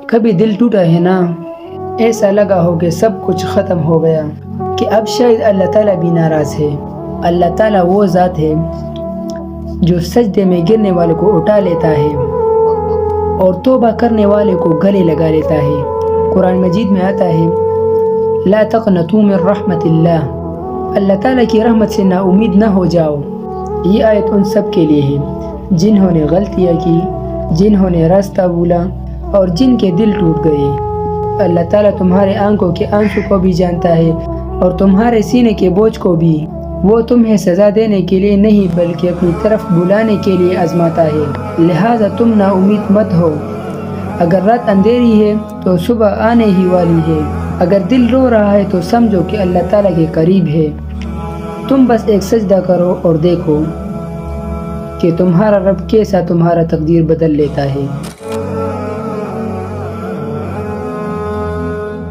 کبھی دل ٹوٹا ہے نا، ایسا لگا ہو کہ سب کچھ ختم ہو گیا، کہ اب شاید اللہ تعالیٰ بھی ناراض ہے۔ اللہ تعالیٰ وہ ذات ہے جو سجدے میں گرنے والوں کو اٹھا لیتا ہے اور توبہ کرنے والے کو گلے لگا لیتا ہے۔ قرآن مجید میں آتا ہے لا تقنطوا من رحمت اللہ، اللہ تعالیٰ کی رحمت سے نا امید نہ ہو جاؤ۔ یہ آیت ان سب کے لیے ہے جنہوں نے غلطیاں کی، جنہوں نے راستہ بھولا اور جن کے دل ٹوٹ گئے۔ اللہ تعالیٰ تمہارے آنکھوں کے آنسو کو بھی جانتا ہے اور تمہارے سینے کے بوجھ کو بھی۔ وہ تمہیں سزا دینے کے لیے نہیں بلکہ اپنی طرف بلانے کے لیے آزماتا ہے، لہٰذا تم نا امید مت ہو۔ اگر رات اندھیری ہے تو صبح آنے ہی والی ہے، اگر دل رو رہا ہے تو سمجھو کہ اللہ تعالیٰ کے قریب ہے۔ تم بس ایک سجدہ کرو اور دیکھو کہ تمہارا رب کیسا تمہارا تقدیر بدل لیتا ہے۔